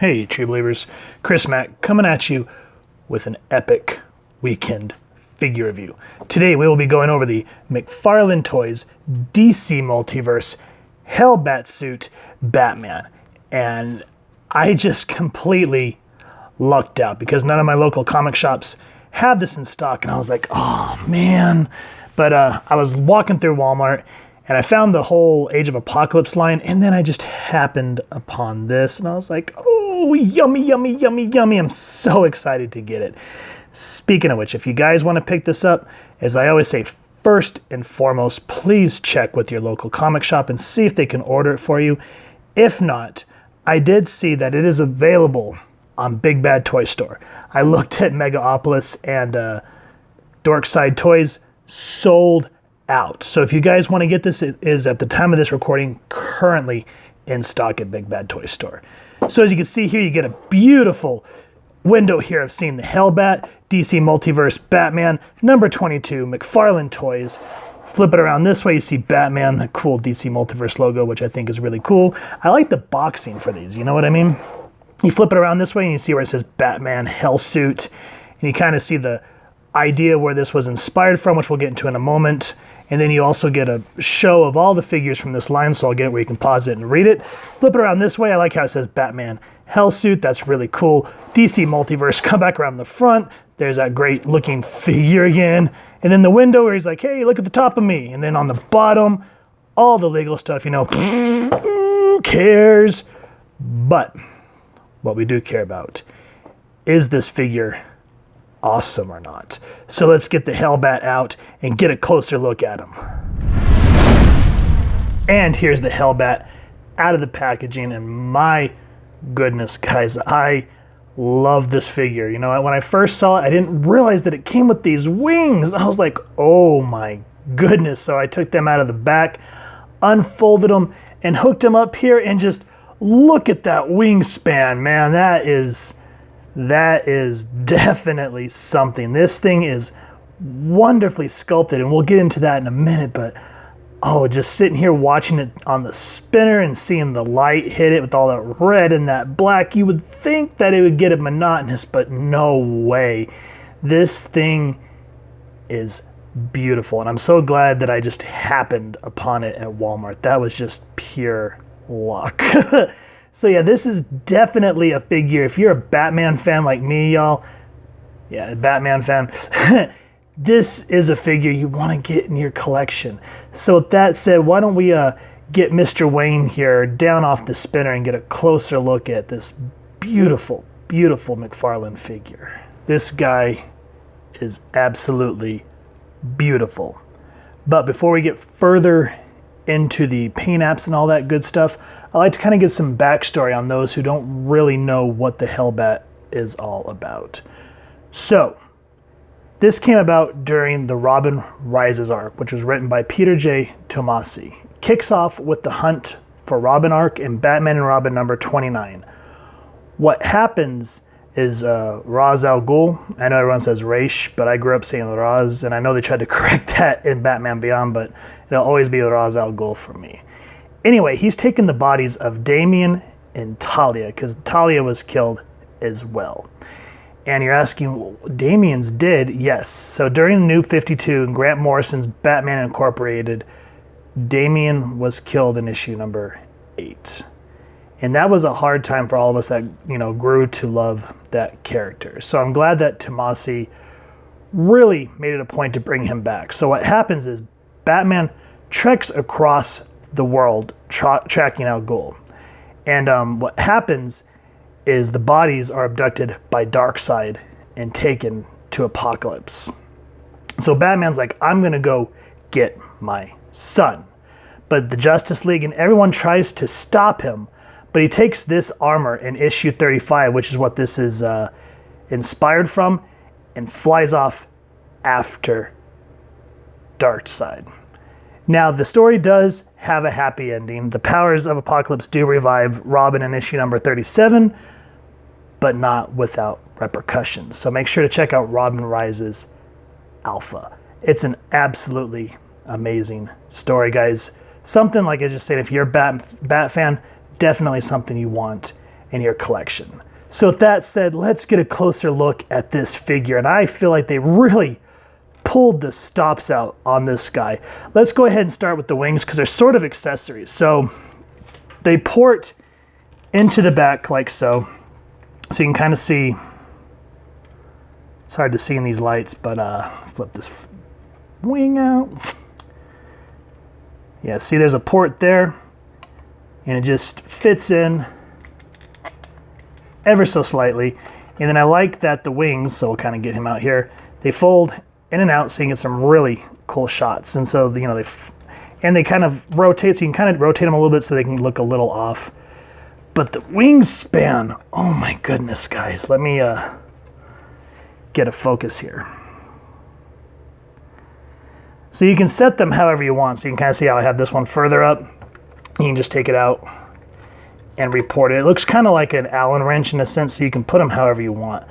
Hey, True Believers, Chris Mack coming at you with an epic weekend figure review. Today we will be going over the McFarlane Toys DC Multiverse Hellbat suit Batman. And I just completely lucked out because none of my local comic shops have this in stock, and I was like, oh man. But I was walking through Walmart and I found the whole Age of Apocalypse line, and then I just happened upon this, and I was like, oh, yummy, yummy, yummy, yummy. I'm so excited to get it. Speaking of which, if you guys want to pick this up, as I always say, first and foremost, please check with your local comic shop and see if they can order it for you. If not, I did see that it is available on Big Bad Toy Store. I looked at Megaopolis and Dorkside Toys, sold out. So if you guys want to get this, it is at the time of this recording currently in stock at Big Bad Toy Store. So as you can see here, you get a beautiful window here of seeing the Hellbat, DC Multiverse Batman, number 22, McFarlane Toys. Flip it around this way, you see Batman, the cool DC Multiverse logo, which I think is really cool. I like the boxing for these, you know what I mean? You flip it around this way and you see where it says Batman Hellsuit, and you kind of see the idea where this was inspired from, which we'll get into in a moment. And then you also get a show of all the figures from this line, so I'll get it where you can pause it and read it. Flip it around this way. I like how it says Batman Hellsuit. That's really cool. DC Multiverse. Come back around the front. There's that great looking figure again. And then the window where he's like, hey, look at the top of me. And then on the bottom, all the legal stuff, you know, who cares? But what we do care about is this figure awesome or not. So let's get the Hellbat out and get a closer look at him. And here's the Hellbat out of the packaging, and my goodness, guys, I love this figure. You know, when I first saw it, I didn't realize that it came with these wings. I was like, oh my goodness. So I took them out of the back, unfolded them, and hooked them up here, and just look at that wingspan, man. That is definitely something. This thing is wonderfully sculpted, and we'll get into that in a minute, but oh, just sitting here watching it on the spinner and seeing the light hit it with all that red and that black, you would think that it would get it monotonous, but no way. This thing is beautiful, and I'm so glad that I just happened upon it at Walmart. That was just pure luck. So yeah, this is definitely a figure. If you're a Batman fan like me, y'all, yeah, a Batman fan, this is a figure you want to get in your collection. So with that said, why don't we get Mr. Wayne here down off the spinner and get a closer look at this beautiful, beautiful McFarlane figure. This guy is absolutely beautiful. But before we get further into the paint apps and all that good stuff, I like to kind of give some backstory on those who don't really know what the Hellbat is all about. So, this came about during the Robin Rises arc, which was written by Peter J. Tomasi. Kicks off with the hunt for Robin arc in Batman and Robin number 29. What happens is Ra's al Ghul, I know everyone says Raish, but I grew up saying Ra's, and I know they tried to correct that in Batman Beyond, but it'll always be Ra's al Ghul for me. Anyway, he's taken the bodies of Damian and Talia, because Talia was killed as well. And you're asking, well, Damian's dead? Yes. So during the New 52 and Grant Morrison's Batman Incorporated, Damian was killed in issue number 8. And that was a hard time for all of us that, you know, grew to love that character. So I'm glad that Tomasi really made it a point to bring him back. So what happens is Batman treks across the world tracking out Ghul. And what happens is the bodies are abducted by Darkseid and taken to Apocalypse. So Batman's like, I'm going to go get my son. But the Justice League and everyone tries to stop him, but he takes this armor in issue 35, which is what this is inspired from, and flies off after Darkseid. Now, the story does have a happy ending. The powers of Apocalypse do revive Robin in issue number 37, but not without repercussions. So make sure to check out Robin Rises Alpha. It's an absolutely amazing story, guys. Something, like I just said, if you're a Bat fan, definitely something you want in your collection. So with that said, let's get a closer look at this figure. And I feel like they really pulled the stops out on this guy. Let's go ahead and start with the wings because they're sort of accessories. So they port into the back like so. So you can kind of see, it's hard to see in these lights, but flip this wing out. Yeah, see there's a port there and it just fits in ever so slightly. And then I like that the wings, so we'll kind of get him out here, they fold in and out so you can get some really cool shots. And so, you know, they kind of rotate, so you can kind of rotate them a little bit so they can look a little off. But the wingspan, oh my goodness, guys. Let me get a focus here. So you can set them however you want. So you can kind of see how I have this one further up. You can just take it out and report it. It looks kind of like an Allen wrench in a sense, so you can put them however you want.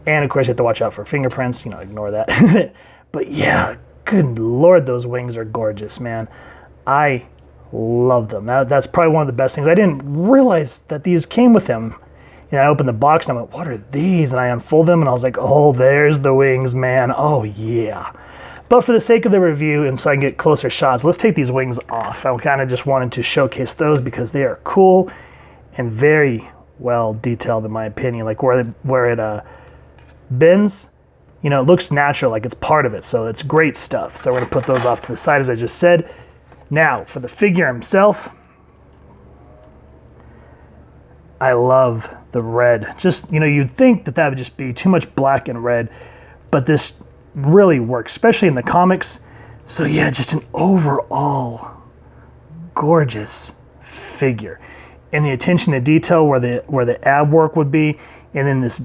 And of course you have to watch out for fingerprints, you know, ignore that. But yeah, good Lord, those wings are gorgeous, man. I love them. That's probably one of the best things. I didn't realize that these came with them. And I opened the box and I went, what are these? And I unfold them and I was like, oh, there's the wings, man. Oh yeah. But for the sake of the review and so I can get closer shots, let's take these wings off. I kind of just wanted to showcase those because they are cool and very well detailed in my opinion. Like where it bends, you know, it looks natural, like it's part of it. So it's great stuff. So we're gonna put those off to the side as I just said. Now for the figure himself, I love the red. Just, you know, you'd think that that would just be too much black and red, but this really works, especially in the comics. So yeah, just an overall gorgeous figure. And the attention to detail where the ab work would be, and then this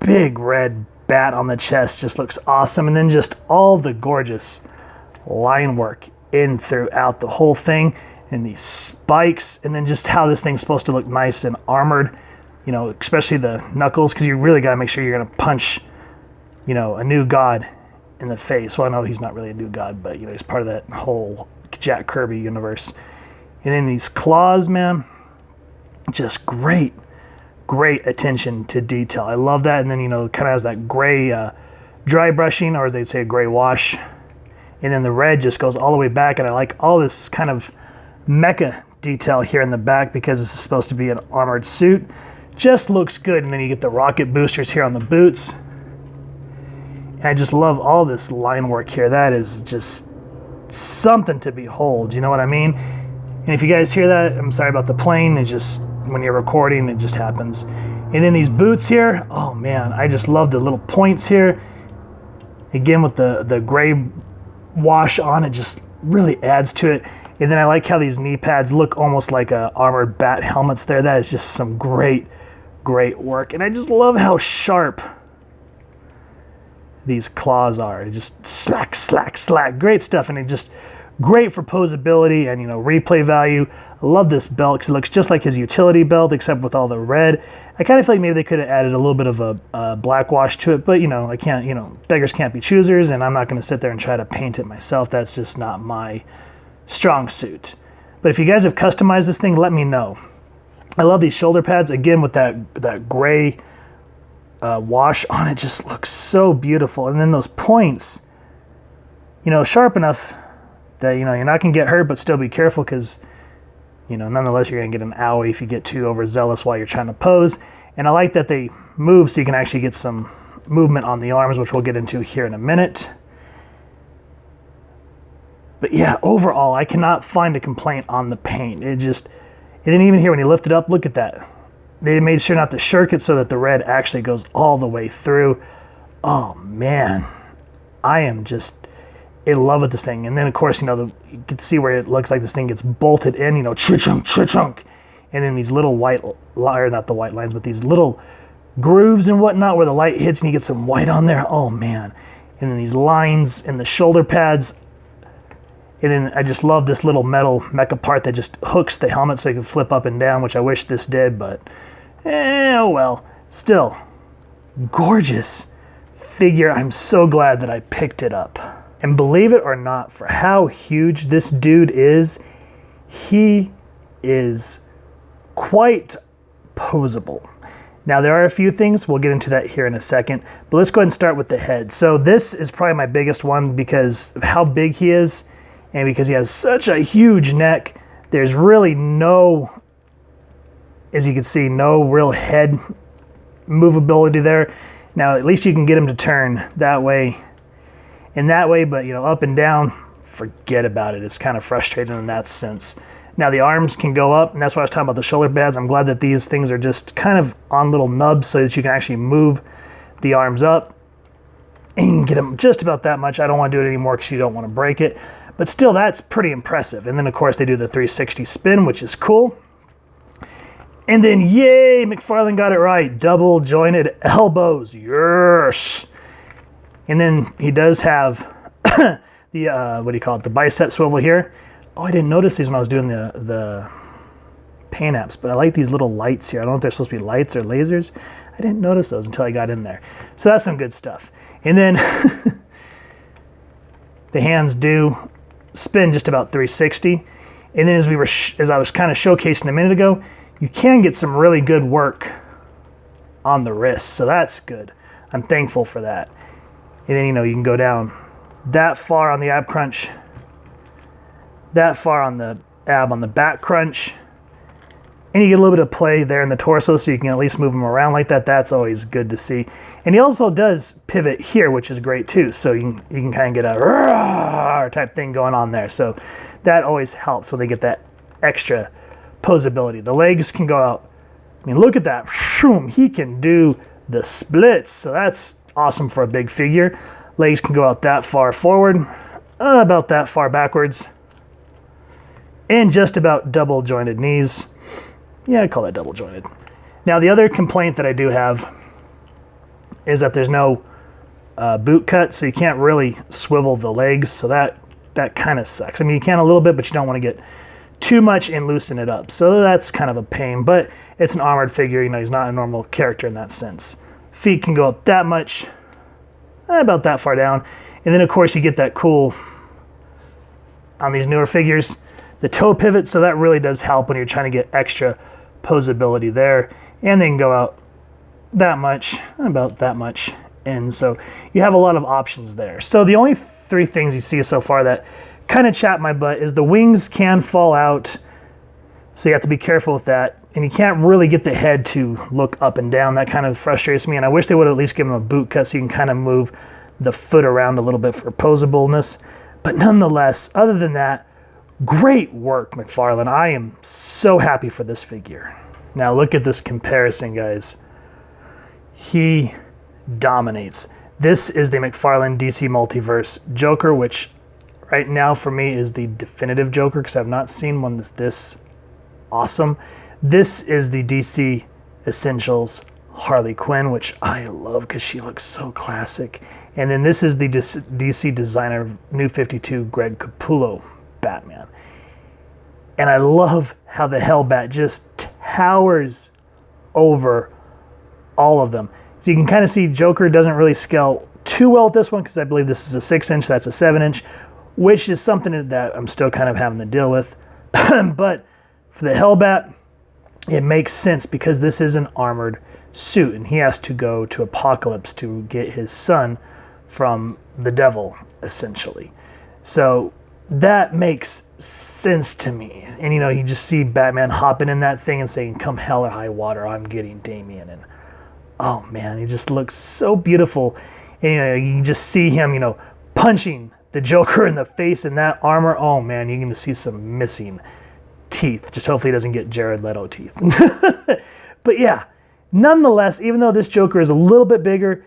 big red bat on the chest just looks awesome. And then just all the gorgeous line work in throughout the whole thing, and these spikes, and then just how this thing's supposed to look nice and armored, you know, especially the knuckles, because you really got to make sure you're going to punch, you know, a new god in the face. Well, I know he's not really a new god, but, you know, he's part of that whole Jack Kirby universe. And then these claws, man, just great attention to detail. I love that. And then, you know, kind of has that gray dry brushing, or as they'd say, a gray wash. And then the red just goes all the way back. And I like all this kind of mecha detail here in the back because this is supposed to be an armored suit. Just looks good. And then you get the rocket boosters here on the boots. And I just love all this line work here. That is just something to behold. You know what I mean? And if you guys hear that, I'm sorry about the plane. It just, when you're recording, it just happens. And then these boots here, oh man, I just love the little points here. Again, with the gray wash on, it just really adds to it. And then I like how these knee pads look almost like armored bat helmets there. That is just some great work. And I just love how sharp these claws are. It just slack. Great stuff. And it just great for posability and, you know, replay value. I love this belt because it looks just like his utility belt except with all the red. I kind of feel like maybe they could have added a little bit of a black wash to it, but, you know, I can't, you know, beggars can't be choosers, and I'm not going to sit there and try to paint it myself. That's just not my strong suit. But if you guys have customized this thing, let me know. I love these shoulder pads, again, with that gray wash on it. Just looks so beautiful. And then those points, you know, sharp enough that, you know, you're not going to get hurt, but still be careful because, you know, nonetheless, you're going to get an owie if you get too overzealous while you're trying to pose. And I like that they move so you can actually get some movement on the arms, which we'll get into here in a minute. But yeah, overall, I cannot find a complaint on the paint. It just, and then even here when you lift it up, look at that. They made sure not to shirk it so that the red actually goes all the way through. Oh man, I am just in love with this thing. And then of course, you know, you can see where it looks like this thing gets bolted in, you know, chunk. And then these little white, or not the white lines, but these little grooves and whatnot where the light hits and you get some white on there. Oh man. And then these lines in the shoulder pads. And then I just love this little metal mecha part that just hooks the helmet so you can flip up and down, which I wish this did, but oh well. Still, gorgeous figure. I'm so glad that I picked it up. And believe it or not, for how huge this dude is, he is quite posable. Now, there are a few things. We'll get into that here in a second. But let's go ahead and start with the head. So this is probably my biggest one because of how big he is and because he has such a huge neck. There's really no, as you can see, no real head movability there. Now, at least you can get him to turn that way and that way, but up and down, forget about it. It's kind of frustrating in that sense. Now the arms can go up, and that's why I was talking about the shoulder pads. I'm glad that these things are just kind of on little nubs so that you can actually move the arms up and you can get them just about that much. I don't want to do it anymore because you don't want to break it, but still that's pretty impressive. And then of course they do the 360 spin, which is cool. And then yay, McFarlane got it right. Double jointed elbows, yes. And then he does have the, what do you call it, the bicep swivel here. Oh, I didn't notice these when I was doing the paint apps, but I like these little lights here. I don't know if they're supposed to be lights or lasers. I didn't notice those until I got in there. So that's some good stuff. And then the hands do spin just about 360. And then as I was kind of showcasing a minute ago, you can get some really good work on the wrist. So that's good. I'm thankful for that. And then, you can go down that far on the ab crunch, that far on the ab on the back crunch, and you get a little bit of play there in the torso so you can at least move them around like that. That's always good to see. And he also does pivot here, which is great too. So you can kind of get a type thing going on there. So that always helps when they get that extra posability. The legs can go out. I mean, look at that. He can do the splits. So that's awesome for a big figure. Legs can go out that far forward, about that far backwards, and just about double jointed knees. Yeah, I call that double jointed. Now the other complaint that I do have is that there's no boot cut, so you can't really swivel the legs, so that kind of sucks. I mean, you can a little bit, but you don't want to get too much and loosen it up. So that's kind of a pain, but it's an armored figure. He's not a normal character in that sense. Feet can go up that much, about that far down. And then of course you get that cool, on these newer figures, the toe pivot, so that really does help when you're trying to get extra posability there. And they can go out that much, about that much. And so you have a lot of options there. So the only three things you see so far that kind of chap my butt is the wings can fall out, so you have to be careful with that. And you can't really get the head to look up and down. That kind of frustrates me, and I wish they would at least give them a boot cut so you can kind of move the foot around a little bit for posableness. But nonetheless, other than that, great work, McFarlane. I am so happy for this figure. Now look at this comparison, guys. He dominates. This is the McFarlane DC Multiverse Joker, which right now for me is the definitive Joker because I've not seen one that's this awesome. This is the DC Essentials Harley Quinn, which I love because she looks so classic. And then this is the DC Designer New 52 Greg Capullo Batman. And I love how the Hellbat just towers over all of them. So you can kind of see Joker doesn't really scale too well with this one because I believe this is a 6-inch, that's a 7-inch, which is something that I'm still kind of having to deal with. But for the Hellbat, it makes sense because this is an armored suit and he has to go to Apocalypse to get his son from the devil, essentially. So that makes sense to me. And you just see Batman hopping in that thing and saying, come hell or high water, I'm getting Damian. And oh man, he just looks so beautiful. And you can just see him, punching the Joker in the face in that armor. Oh man, you're gonna see some missing teeth. Just hopefully he doesn't get Jared Leto teeth. But yeah, nonetheless, even though this Joker is a little bit bigger,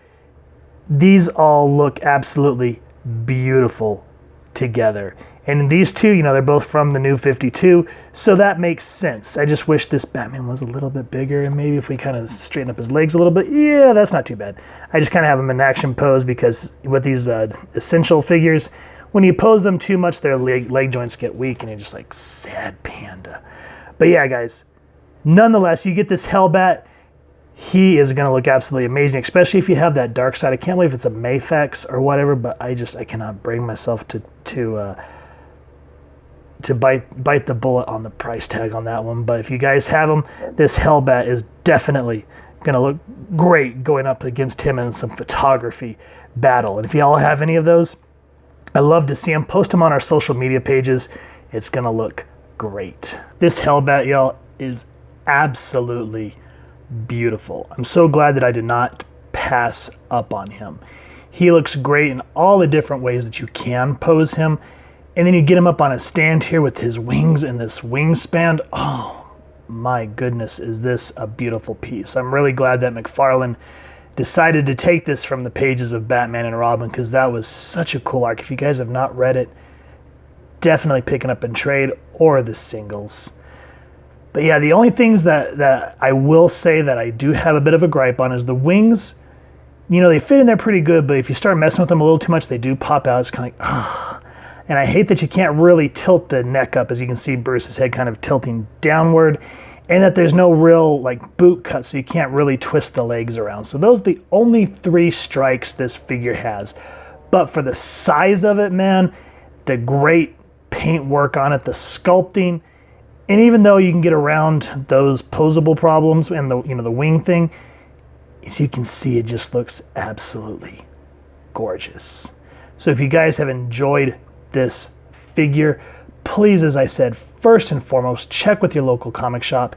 these all look absolutely beautiful together. And these two, they're both from the New 52, so that makes sense. I just wish this Batman was a little bit bigger, and maybe if we kind of straighten up his legs a little bit, yeah, that's not too bad. I just kind of have him in action pose because with these essential figures, when you pose them too much, their leg joints get weak, and you're just like, sad panda. But yeah, guys, nonetheless, you get this Hellbat. He is going to look absolutely amazing, especially if you have that dark side. I can't believe it's a Mayfex or whatever, but I cannot bring myself to to bite the bullet on the price tag on that one. But if you guys have him, this Hellbat is definitely gonna look great going up against him in some photography battle. And if y'all have any of those, I love to see them. Post them on our social media pages. It's gonna look great. This Hellbat, y'all, is absolutely beautiful. I'm so glad that I did not pass up on him. He looks great in all the different ways that you can pose him. And then you get him up on a stand here with his wings and this wingspan. Oh my goodness, is this a beautiful piece. I'm really glad that McFarlane decided to take this from the pages of Batman and Robin, because that was such a cool arc. If you guys have not read it, definitely pick it up in trade or the singles. But yeah, the only things that I will say that I do have a bit of a gripe on is the wings. You know, they fit in there pretty good, but if you start messing with them a little too much, they do pop out. It's kind of like, ugh. And I hate that you can't really tilt the neck up, as you can see Bruce's head kind of tilting downward, and that there's no real like boot cut, so you can't really twist the legs around. So those are the only 3 strikes this figure has. But for the size of it, man, the great paint work on it, the sculpting, and even though you can get around those posable problems and the wing thing, as you can see, it just looks absolutely gorgeous. So if you guys have enjoyed this figure, please, as I said, first and foremost, check with your local comic shop.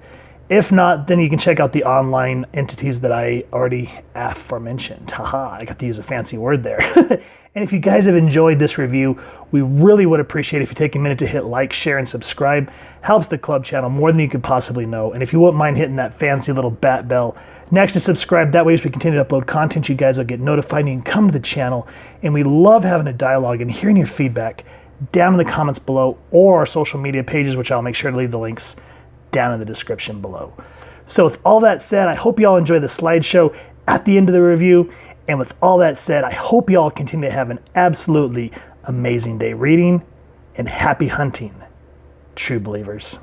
If not, then you can check out the online entities that I already aforementioned. Haha, I got to use a fancy word there. And if you guys have enjoyed this review, we really would appreciate if you take a minute to hit like, share, and subscribe. Helps the club channel more than you could possibly know. And if you wouldn't mind hitting that fancy little bat bell next to subscribe, that way as we continue to upload content, you guys will get notified and you can come to the channel. And we love having a dialogue and hearing your feedback down in the comments below, or our social media pages, which I'll make sure to leave the links down in the description below. So with all that said, I hope you all enjoy the slideshow at the end of the review. And with all that said, I hope you all continue to have an absolutely amazing day reading, and happy hunting, true believers.